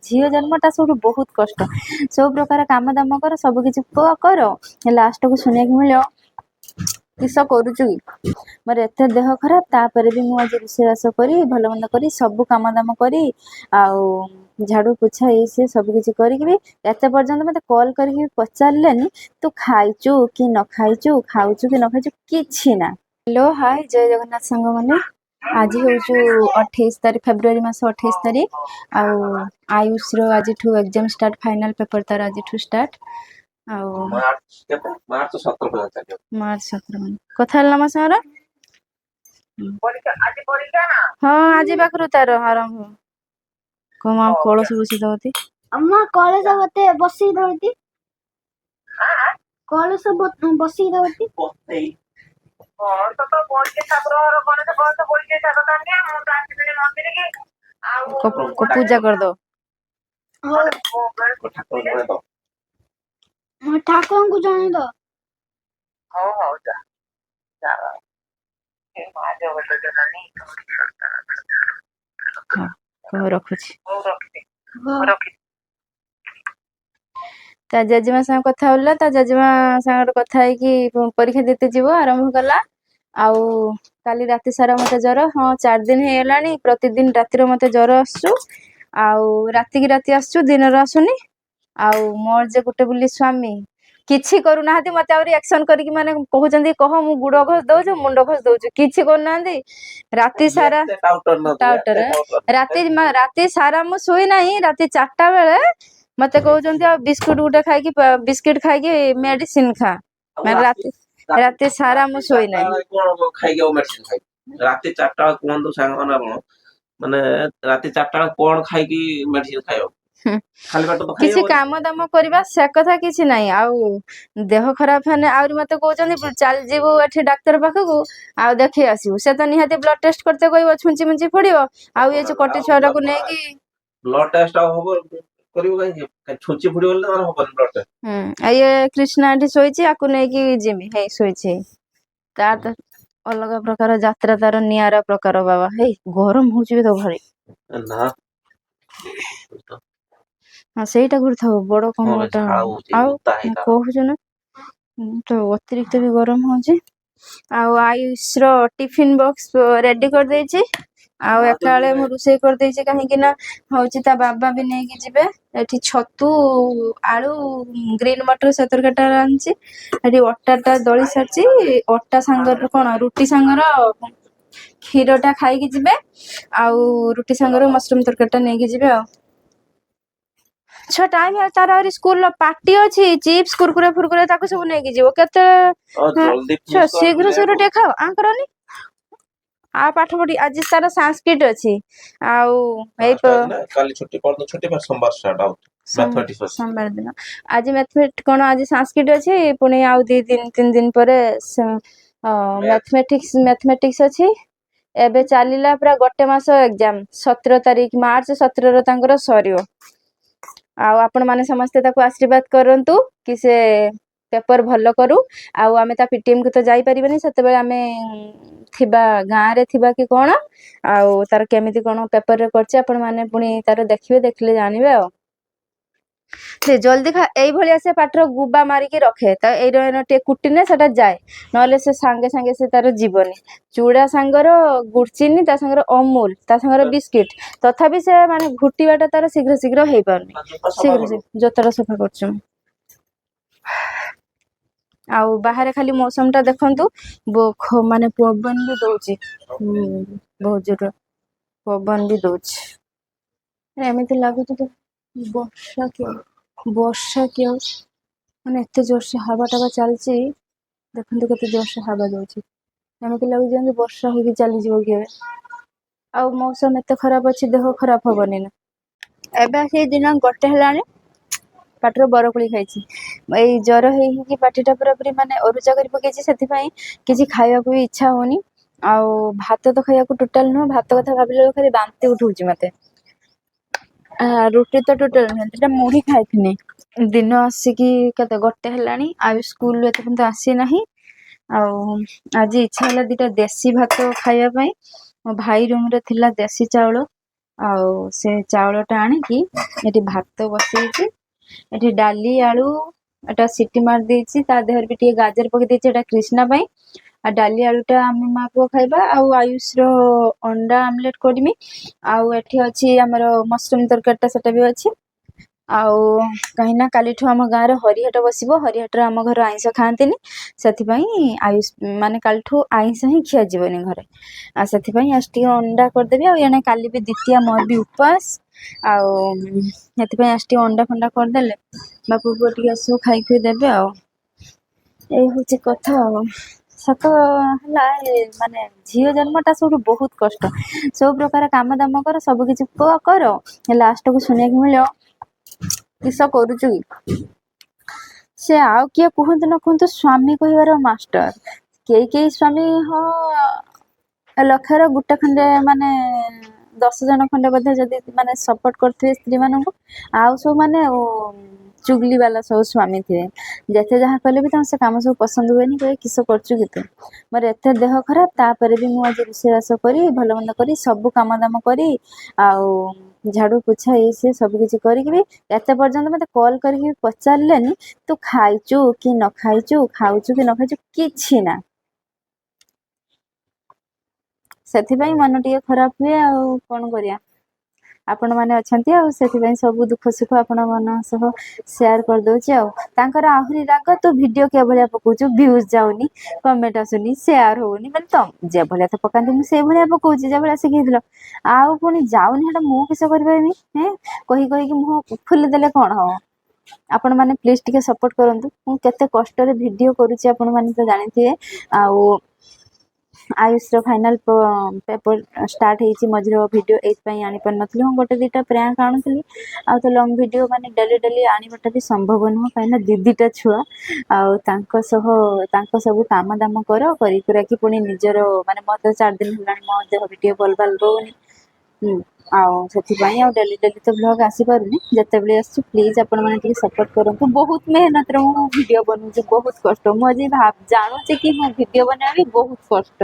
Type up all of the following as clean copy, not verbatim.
झील जन्मटा सब बहुत कष्ट सब प्रकार काम दाम कर सब किसी कर लास्ट को सुनिया मिल किस करुचु मोर एत देह खराब तापर भी मुझे रोषेबास करी भल मंद करी सब काम दाम करी झाड़ू पोछा ये सी सब किसी करी एत पर्यंत मत कॉल करके पचारे तू खाइचु कि न खाइचु खाऊचु कि न खाइचु किछि ना। हेलो हाय जय जगन्नाथ सांग मैंने आज हूँ 28 तारीख फेब्रुआरी मास 28 तारीख आयुष रो आज एग्जाम स्टार्ट फाइनल पेपर तार आज स्टार्ट मार्च 17 कथा लमा सारा हाँ आज पाखरु तार आरंभ कमा कलश बसी दवती अम्मा कलश बते बसी दवती कलश बसी दवती को पूजा कर दो ठाकुर को जाने दो रखुची ता जजेमा संग कथा होला ता जजेमा संग कथा है कि परीक्षा देते जीव आरंभ कला आउ काली राति सारा मते ज्वर हाँ 4 दिन हे गलानी प्रतिदिन रातिर मते ज्वर आसु आउ राति की राति आसु दिन र आसुनी आउ मोर जे गुटे बुली स्वामी किछि करू नाहती मते आउरी एक्शन करिक माने कहउचंदी कह मु गुड़ घस दउछु मुंड घस दउछु किछि करू नाहती राति सारा टाउटर राति सारा मु सोई नाही राति 4टा बेले मते कहउचंदी आ बिस्कुट गुटे खाइकी बिस्किट खाइकी मेडिसिन खा माने राति सारा मु सोई नाही कोन खाइके मेडिसिन खाइ राति 4टा कोन सांग माने राति 4टा कोन खाइकी मेडिसिन खाइयो खाली पेट तो खाइयो किसी काम दाम करबा से कथा किछि नाही आउ देह खराब हने आउरी मते कहउचंदी चल जीवो एठी डाक्टर पाखकू आउ देखि आसीबू से तो निहाती ब्लड टेस्ट करते कहबो छुंची मुंची पड़िबो आउ ये जो कटी छुआटा को नै कि ब्लड टेस्ट होबो करियो काई छुंची फुडी बोलले माने होबो ब्लड टेस्ट आ ये कृष्णा एठी सोइची आकु नै कि जिमी हे सोइची तार तो अलग प्रकार यात्रा तार नियारा प्रकार बाबा हे गरम होउची तो भारी ना हाँ सेटा गुरथाव बड़ कमटा आउ कहूछ ना तो अतिरिक्त भी गरम होउची आउ आयुष रो टिफिन बॉक्स रेडी कर देछि आउ एकाले मु रुसे कर देछि काहे कि ना होउची ता बाबा भी नै कि जिबे एठी छतु आलू ग्रीन मटर सतरकाटा आनछि एठी अट्टाटा दळी सारछि अट्टा सांगर कोन रुटी सांगर खीरटा खाइ कि जिबे आउ रुटी सांगर मशरूम तरकाटा नै कि जिबे आ छ टाइम है तार और स्कूल पार्टी अछि चिप्स कुरकुरे फुरकुरे ताको सब नै कि जिवो केते जल्दी शीघ्र शीघ्र देखाओ आंकरनी आ पाठ पढ़ी आज तार संस्कृत अछि आउ एई काली छुट्टी पर तो छुट्टी पर सोमवार स्टार्ट आउट मैथमेटिक्स सोमवार दिन आज मैथमेटिक्स कोन आज संस्कृत अछि पुनी आउ 2-3 दिन परे मैथमेटिक्स अछि एबे चालीला पूरा गोटे मास एग्जाम 17 तारीख मार्च 17 रो तांकर सरियो आउ आपण माने समस्त ताको आशीर्वाद करंतु कि से पेपर भलो करू आउ आमे ता पीटीएम को तो जाई परिबनी सते बेले आमे थिबा गां रे थिबा कि कोन आउ तार केमिति कोन पेपर रे करछि आपण माने पुनी तार देखिबे देखले जानिबे आ से जल्दी खा एई भलिया से पाटर गुबा मारी के रखे त एई रो टे कुटिने सेटा जाय नले से संगे संगे से तार जीवनी चूड़ा सांगर गुड़चीनी ता सांगर अमूल ता सांगर बिस्किट तथापि से माने घुटीबाटा तार शीघ्र शीघ्र हेई पारनी शीघ्र जोतरा सफा करछम आउ बाहर खाली मौसम ता देखंतु माने पवन भी दोची बहुत जोर पवन भी दोची एमिति लागु तो वर्षा क्यों माने एते जोर से हवा टावा चलची देखंतु कते जोर से हवा दोची एमिति लागु जे वर्षा होई चली जीवो के आ मौसम एते खराब अछि देह खराब होबनी ना एबे से दिन गोटे हलाने पाटर बरकुली खाइछि एई ज्वर हेई कि पाटीटा पूरा पूरी माने ओरुजा करि पकेछि सेति पई किछि खाइबा को इच्छा होनी आउ भात तो खाइया को टोटल न भात कथा भाबिले खाली बांती उठुछि मते रुटी तो टोटल न मुढ़ी खाइथिनी दिन आसिकी कते गोटे हलानी आ स्कूल एते पण आसी नाही आउ आज इच्छा हला दिटा देसी भात खाइबा पई मो भाई रूम रे थिला देसी चावल ଆଉ ସେ ଚାଉଳଟା ଆଣିକି ଏଠି ଭାତ ବସେଇଛି, ଏଠି ଡାଲି ଆଳୁ ଏଟା ସିଟି ମାରି ଦେଇଛି, ତା ଦେହରେ ବି ଟିକେ ଗାଜର ପକେଇ ଦେଇଛି, ଏଟା କ୍ରିଷ୍ଣା ପାଇଁ। ଆଉ ଡାଲି ଆଳୁଟା ଆମେ ମା ପୁଅ ଖାଇବା, ଆଉ ଆୟୁଷର ଅଣ୍ଡା ଆମଲେଟ କରିମି। ଆଉ ଏଠି ଅଛି ଆମର ମସରୁମ ତରକାରୀଟା, ସେଟା ବି ଅଛି। ଆଉ କାହିଁକି ନା କାଲିଠୁ ଆମ ଗାଁରେ ହରିହାଟ ବସିବ, ହରିହାଟରେ ଆମ ଘର ଆଇଁଷ ଖାଆନ୍ତିନି, ସେଥିପାଇଁ ଆୟୁଷ ମାନେ କାଲିଠୁ ଆଇଁଷ ହିଁ ଖିଆଯିବନି ଘରେ। ଆଉ ସେଥିପାଇଁ ଆଜି ଟିକେ ଅଣ୍ଡା କରିଦେବି, ଆଉ ଏଣେ କାଲି ବି ଦ୍ୱିତୀୟା ମୋର ବି ଉପବାସ, ଆଉ ସେଥିପାଇଁ ଆଜି ଟିକେ ଅଣ୍ଡା ଫଣ୍ଡା କରିଦେଲେ ବାପୁ ପୁଅ ଟିକେ ଆସିବ ଖାଇ ଖୁଇ ଦେବେ। ଆଉ ଏଇ ହଉଛି କଥା। ଆଉ ସତ ହେଲା ମାନେ ଝିଅ ଜନ୍ମଟା ସବୁଠୁ ବହୁତ କଷ୍ଟ। ସବୁ ପ୍ରକାର କାମ ଦାମ କର, ସବୁ କିଛି କର, ଲାଷ୍ଟକୁ ଶୁଣିବାକୁ ମିଳିବ କିସ କରୁଛୁ କି। ସେ ଆଉ କିଏ କୁହନ୍ତୁ ନ କୁହନ୍ତୁ, ସ୍ୱାମୀ କହିବାର ମାଷ୍ଟର। କେହି ସ୍ୱାମୀ ଲକ୍ଷର ଗୋଟେ ଖଣ୍ଡେ ମାନେ 10 ଜଣ ଖଣ୍ଡେ ବୋଧେ ଯଦି ମାନେ ସପୋର୍ଟ କରୁଥିବେ ସ୍ତ୍ରୀ ମାନଙ୍କୁ, ଆଉ ସବୁ ମାନେ ଚୁଗଲି ବାଲା ସବୁ ସ୍ୱାମୀ ଥିବେ। ଯେତେ ଯାହା କଲେ ବି ତାଙ୍କୁ ସେ କାମ ସବୁ ପସନ୍ଦ ହୁଏନି, କହିବେ କିସ କରୁଛୁ କି ତୁ। ମୋର ଏତେ ଦେହ ଖରାପ, ତାପରେ ବି ମୁଁ ଆଜି ରୋଷେଇବାସ କରି ଭଲ ମନ୍ଦ କରି ସବୁ କାମ ଦାମ କରି ଆଉ ଝାଡୁ ପୋଛା ଇଏ ସିଏ ସବୁ କିଛି କରିକି ବି ଏତେ ପର୍ଯ୍ୟନ୍ତ ମତେ କଲ୍ କରିକି ପଚାରିଲେନି ତୁ ଖାଇଛୁ କି ନ ଖାଇଛୁ, ଖାଉଛୁ କି ନ ଖାଇଛୁ, କିଛି ନା। ସେଥିପାଇଁ ମନ ଟିକେ ଖରାପ ହୁଏ, ଆଉ କଣ କରିବା। ଆପଣ ମାନେ ଅଛନ୍ତି, ଆଉ ସେଥିପାଇଁ ସବୁ ଦୁଃଖ ସୁଖ ଆପଣଙ୍କ ମାନଙ୍କ ସହ ସେୟାର କରିଦଉଛି। ଆଉ ତାଙ୍କର ଆହୁରି ରାଗ, ତୁ ଭିଡିଓ କିଏ ଭଳିଆ ପକଉଛୁ, ଭିଉଜ ଯାଉନି, କମେଣ୍ଟ ଆସୁନି, ସେୟାର ହଉନି। ମାନେ ତ ଯେ ଭଳିଆ ତ ପକାନ୍ତି ମୁଁ ସେଇ ଭଳିଆ ପକଉଛି, ଯେ ଭଳିଆ ଶିଖେଇଥିଲ, ଆଉ ପୁଣି ଯାଉନି, ସେଟା ମୁଁ କିସ କରିପାରିବି। କହିକି ମୁହଁ ଫୁଲି ଦେଲେ କଣ ହବ। ଆପଣ ମାନେ ପ୍ଲିଜ ଟିକେ ସପୋର୍ଟ କରନ୍ତୁ। ମୁଁ କେତେ କଷ୍ଟରେ ଭିଡିଓ କରୁଛି ଆପଣ ମାନେ ତ ଜାଣିଥିବେ। ଆଉ ଆୟୁଷର ଫାଇନାଲ ପେପର ଷ୍ଟାର୍ଟ ହେଇଛି, ମଝିରେ ଭିଡିଓ ଏଇଥିପାଇଁ ଆଣିପାରୁନଥିଲି। ହଁ ଗୋଟେ ଦିଟା ପ୍ରାଙ୍କ ଆଣୁଥିଲି, ଆଉ ତ ଲଙ୍ଗ ଭିଡିଓ ମାନେ ଡେଲି ଆଣିବାଟା ବି ସମ୍ଭବ ନୁହଁ, କାହିଁକିନା ଦିଦିଟା ଛୁଆ, ଆଉ ତାଙ୍କ ସହ ତାଙ୍କ ସବୁ କାମ ଦାମ କରି କୁରାକି ପୁଣି ନିଜର ମାନେ ମୋତେ 4 ଦିନ ହେଲାଣି ମୋ ଦେହ ବି ଟିକେ ଭଲ ରହୁନି। ଆଉ ସେଥିପାଇଁ ଆଉ ଡେଲି ତ ବ୍ଲଗ ଆସିପାରୁନି। ଯେତେବେଳେ ଆସୁଛି ପ୍ଲିଜ ଆପଣ ମାନେ ଟିକେ ସପୋର୍ଟ କରନ୍ତୁ। ବହୁତ ମେହନତରେ ମୁଁ ଭିଡିଓ ବନଉଛି, ବହୁତ କଷ୍ଟ। ମୁଁ ଆଜି ଜାଣୁଛି କି ମୁଁ ଭିଡିଓ ବନେଇବା ବି ବହୁତ କଷ୍ଟ।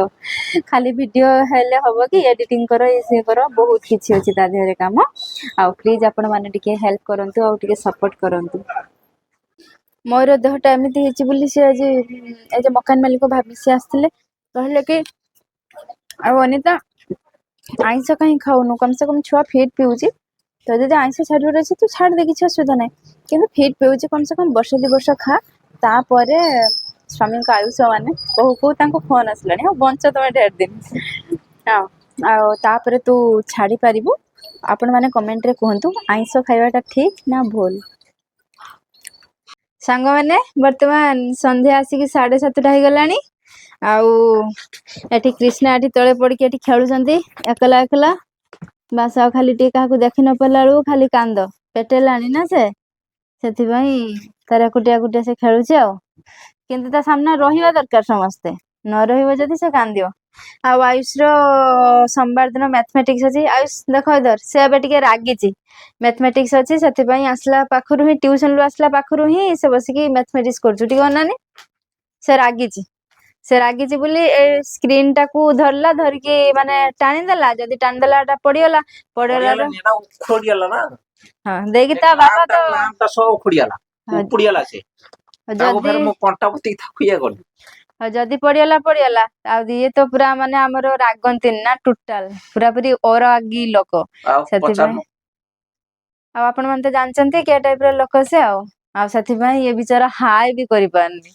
ଖାଲି ଭିଡିଓ ହେଲେ ହବ କି, ଏଡିଟିଂ କର, ଇଏ ସିଏ କର, ବହୁତ କିଛି ଅଛି ତା ଦେହରେ କାମ। ଆଉ ପ୍ଲିଜ ଆପଣ ମାନେ ଟିକେ ହେଲ୍ପ କରନ୍ତୁ, ଆଉ ଟିକେ ସପୋର୍ଟ କରନ୍ତୁ। ମୋର ଦେହଟା ଏମିତି ହେଇଛି ବୋଲି ସେ ଆଜି ଏ ଯେ ମକାନ ମାଲିକ ଭାବି ସେ ଆସିଥିଲେ, କହିଲେ କି ଆଉ ଅନିତା ଆଇଁଷ କାହିଁ ଖାଉନୁ, କମ ସେ କମ ଛୁଆ ଫିଟ୍ ପିଉଛି, ତ ଯଦି ଆଇଁଷ ଛାଡିବାର ଅଛି ତୁ ଛାଡି ଦେ, କିଛି ଅସୁବିଧା ନାହିଁ। କିନ୍ତୁ ଫିଟ୍ ପିଉଛି, କମ ସେ କମ ବର୍ଷ 2 ବର୍ଷ ଖା, ତାପରେ ସ୍ୱାମୀଙ୍କ ଆୟୁଷ ମାନେ କହୁ ତାଙ୍କୁ ଫୋନ ଆସିଲାଣି, ଆଉ ବଞ୍ଚ ତମେ ଢେର ଦିନ। ଆଉ ତାପରେ ତୁ ଛାଡି ପାରିବୁ। ଆପଣ ମାନେ କମେଣ୍ଟରେ କୁହନ୍ତୁ ଆଇଁଷ ଖାଇବାଟା ଠିକ ନା ଭୁଲ। ସାଙ୍ଗମାନେ ବର୍ତ୍ତମାନ ସନ୍ଧ୍ୟା ଆସିକି 7:30 ହେଇଗଲାଣି। ଆଉ ଏଠି କ୍ରିଷ୍ଣା ଏଠି ତଳେ ପଡିକି ଏଠି ଖେଳୁଛନ୍ତି ଏକଲା। ବାସ ଆଉ ଖାଲି ଟିକେ କାହାକୁ ଦେଖି ନ ପାରିଲା ବେଳକୁ ଖାଲି କାନ୍ଦ। ପେଟେଇଲାଣି ନା ସେ, ସେଥିପାଇଁ ତାର ଏକୁଟିଆ ସେ ଖେଳୁଛି। ଆଉ କିନ୍ତୁ ତା ସାମ୍ନା ରହିବା ଦରକାର ସମସ୍ତେ, ନ ରହିବ ଯଦି ସେ କାନ୍ଦିବ। ଆଉ ଆୟୁଷର ସୋମବାର ଦିନ ମ୍ୟାଥମେଟିକ୍ସ ଅଛି। ଆୟୁଷ ଦେଖ ଇଧର, ସେ ଏବେ ଟିକେ ରାଗିଛି। ମ୍ୟାଥମେଟିକ୍ସ ଅଛି, ସେଥିପାଇଁ ଆସିଲା ପାଖରୁ ହିଁ, ଟ୍ୟୁସନରୁ ଆସିଲା ପାଖରୁ ହିଁ ସେ ବସିକି ମ୍ୟାଥମେଟିକ୍ସ କରୁଛୁ। ଟିକେ ଅନାନି, ସେ ରାଗିଛି ବୋଲି ଏ ସ୍କ୍ରିନ ଟାକୁ ଧରିକି ମାନେ ଟାଣିଦେଲା। ଯଦି ଟାଣିଦେଲା ଏଟା ପଡିଗଲା ହଁ ଦେଇକି ତା ବାବା ତ ଯଦି ପଡିଗଲା। ଆଉ ଇଏ ତ ପୁରା ମାନେ ଆମର ରାଗନ୍ତିନି ନା ଟୋଟାଲ, ପୁରାପୁରି ଅରାଗି ଲୋକ। ସେଥିପାଇଁ ଆଉ ଆପଣ ମାନେ ତ ଜାଣିଛନ୍ତି କି ଟାଇପ ର ଲୋକ ସେ। ଆଉ ସେଥିପାଇଁ ଏ ବିଚାରା ହାଇ ବି କରିପାରୁନି।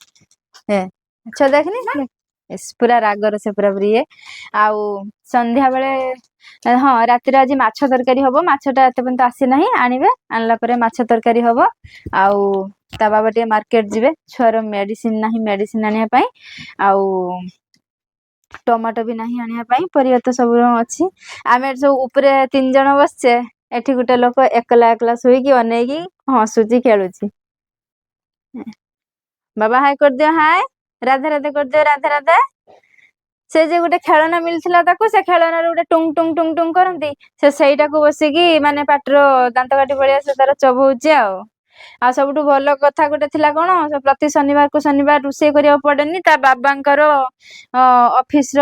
ଛୁଆ ଦେଖିନି ପୁରା ରାଗର ସେ ପୁରାପୁରି ଇଏ। ଆଉ ସନ୍ଧ୍ୟା ବେଳେ ହଁ ରାତିରେ ଆଜି ମାଛ ତରକାରୀ ହବ। ମାଛଟା ଏତେ ପର୍ଯ୍ୟନ୍ତ ଆସିନାହିଁ, ଆଣିବେ, ଆଣିଲା ପରେ ମାଛ ତରକାରୀ ହବ। ଆଉ ତା ବାବା ଟିକେ ମାର୍କେଟ ଯିବେ, ଛୁଆର ମେଡିସିନ ନାହିଁ, ମେଡିସିନ ଆଣିବା ପାଇଁ। ଆଉ ଟମାଟୋ ବି ନାହିଁ ଆଣିବା ପାଇଁ, ପରିବା ତ ସବୁ ଅଛି। ଆମେ ସବୁ ଉପରେ 3 ଜଣ ବସିଛେ, ଏଠି ଗୋଟେ ଲୋକ ଏକଲା ଶୋଇକି ଅନେଇକି ହସୁଛି, ଖେଳୁଛି। ବାବା ହାଇ କରିଦିଅ, ହାय ରାଧେ ରାଧେ କରିଦିଅ, ରାଧେ ରାଧେ। ସେ ଯେ ଗୋଟେ ଖେଳନା ମିଳିଥିଲା ତାକୁ, ସେ ଖେଳନାରେ ଗୋଟେ ଟୁଙ୍ଗ ଟୁଙ୍ଗ ଟୁଙ୍ଗ କରନ୍ତି, ସେ ସେଇଟାକୁ ବସିକି ମାନେ ପାଟିର ଦାନ୍ତ କାଠି ଭଳିଆ ସେ ତାର ଚବଉଛି। ଆଉ ଆଉ ସବୁଠୁ ଭଲ କଥା ଗୋଟେ ଥିଲା କଣ ପ୍ରତି ଶନିବାରକୁ ଶନିବାର ରୋଷେଇ କରିବାକୁ ପଡେନି ତା ବାବାଙ୍କର ଅଫିସ ର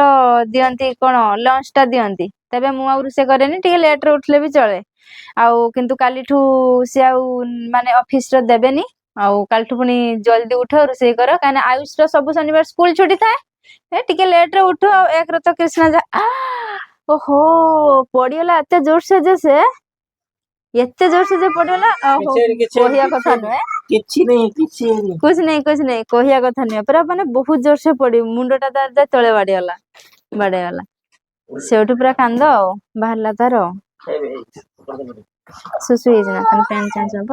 ଦିଅନ୍ତି କଣ ଲଞ୍ଚ ଟା ଦିଅନ୍ତି ତେବେ ମୁଁ ଆଉ ରୋଷେଇ କରେନି ଟିକେ ଲେଟ ରେ ଉଠିଲେ ବି ଚଳେ ଆଉ କିନ୍ତୁ କାଲିଠୁ ସେ ଆଉ ମାନେ ଅଫିସ ର ଦେବେନି ଆଉ କାଲିଠୁ ପୁଣି ଜଲ୍ଦି ଉଠ ରୋଷେଇ କର କାହିଁକିନା ଆୟୁଷ ର ସବୁ ଶନିବାର ସ୍କୁଲ ଛୁଟି ଥାଏ ଟିକେ ଲେଟ ରେ ଉଠୁ ଆଉ ଏକରେ ତ କୃଷ୍ଣା ଓହୋ ପଡିଗଲା ଏତେ ଜୋରସେ ଯେ ସେ ଏତେ ଜୋରସେ ଯେ ପଡିଗଲା କହିବା କଥା ନୁହେଁ କିଛି ନାହିଁ कुछ नहीं କହିବା କଥା ନୁହେଁ ପୁରା ମାନେ ବହୁତ ଜୋରସେ ପଡି ମୁଣ୍ଡ ଟା ତାର ତଳେ ବାଡେଇଗଲା ସେଇଠୁ ପୁରା କାନ୍ଦ ଆଉ ବାହାରିଲା ତାର ସୁସୁ ହେଇଛି ନା ପ୍ୟାଣ୍ଟ ଚେଞ୍ଜ ହବ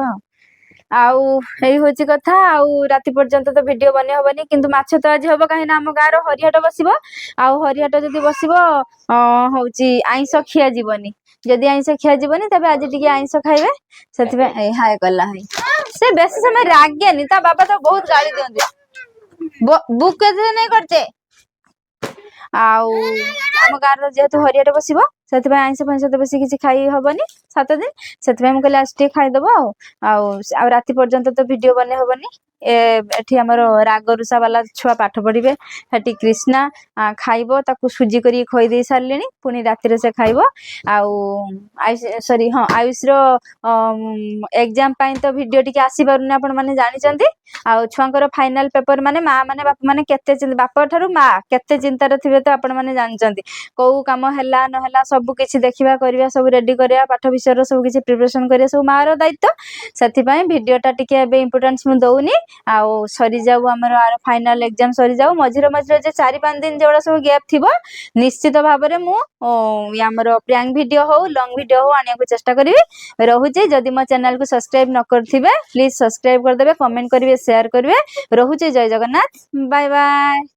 ଆଉ ଏଇ ହଉଛି କଥା ଆଉ ରାତି ପର୍ଯ୍ୟନ୍ତ ତ ଭିଡିଓ ବନେଇ ହବନି କିନ୍ତୁ ମାଛ ତ ଆଜି ହବ କାହିଁକି ନା ଆମ ଗାଁର ହରିହାଟ ବସିବ ଆଉ ହରିହାଟ ଯଦି ବସିବ ହଉଛି ଆଇଁଷ ଖିଆ ଯିବନି ଯଦି ଆଇଁଷ ଖିଆ ଯିବନି ତେବେ ଆଜି ଟିକେ ଆଇଁଷ ଖାଇବେ ସେଥିପାଇଁ ହାय କଲା ସେ ବେଶୀ ସମୟ ରାଗେନି ତା ବାବା ତ ବହୁତ ଗାଳି ଦିଅନ୍ତି ବୁକ୍ କେତେ ନେଇ କରିଛେ ଆଉ ଆମ ଗାଁର ଯେହେତୁ ହରିହାଟ ବସିବ ସେଥିପାଇଁ ଆଇଁଷ ଫାଇଁଷ ତ ବେଶୀ କିଛି ଖାଇ ହବନି 7 ଦିନ ସେଥିପାଇଁ ମୁଁ କହିଲି ଆଜି ଟିକେ ଖାଇଦବ ଆଉ ରାତି ପର୍ଯ୍ୟନ୍ତ ତ ଭିଡିଓ ବନେଇ ହବନି ଏଠି ଆମର ରାଗ ରୁଷା ବାଲା ଛୁଆ ପାଠ ପଢିବେ ସେଠି କୃଷ୍ଣା ଖାଇବ ତାକୁ ସୁଜି କରି ଖୋଇ ଦେଇ ସାରିଲେଣି ପୁଣି ରାତିରେ ସେ ଖାଇବ ଆଉ ଆୟୁଷର ଏକ୍ଜାମ ପାଇଁ ତ ଭିଡିଓ ଟିକେ ଆସିପାରୁନି ଆପଣ ମାନେ ଜାଣିଛନ୍ତି ଆଉ ଛୁଆଙ୍କର ଫାଇନାଲ ପେପର ମାନେ ମା ମାନେ ବାପା ମାନେ କେତେ ବାପା ଠାରୁ ମା କେତେ ଚିନ୍ତାରେ ଥିବେ ତ ଆପଣ ମାନେ ଜାଣିଛନ୍ତି କୋଉ କାମ ହେଲା ନହେଲା ସବୁ କିଛି ଦେଖିବା କରିବା ସବୁ ରେଡି କରିବା ପାଠ ବିଷୟର ସବୁ କିଛି ପ୍ରିପାରେସନ କରିବା ସବୁ ମା ର ଦାୟିତ୍ୱ ସେଥିପାଇଁ ଭିଡିଓ ଟା ଟିକେ ଏବେ ଇମ୍ପୋର୍ଟାନ୍ସ ମୁଁ ଦଉନି ଆଉ ସରିଯାଉ ଆମର ଫାଇନାଲ ଏକ୍ଜାମ ସରିଯାଉ ମଝିରେ ଯେ 4-5 ଦିନ ଯୋଉଟା ସବୁ ଗ୍ୟାପ୍ ଥିବ ନିଶ୍ଚିତ ଭାବରେ ମୁଁ ଆମର ପ୍ରାଙ୍କ ଭିଡିଓ ହଉ ଲଙ୍ଗ ଭିଡିଓ ହଉ ଆଣିବାକୁ ଚେଷ୍ଟା କରିବି ରହୁଛି ଯଦି ମୋ ଚ୍ୟାନେଲ କୁ ସବସ୍କ୍ରାଇବ ନ କରିଥିବେ ପ୍ଲିଜ ସବସ୍କ୍ରାଇବ କରିଦେବେ କମେଣ୍ଟ କରିବେ ସେୟାର କରିବେ ରହୁଛି ଜୟ ଜଗନ୍ନାଥ ବାय ବାय।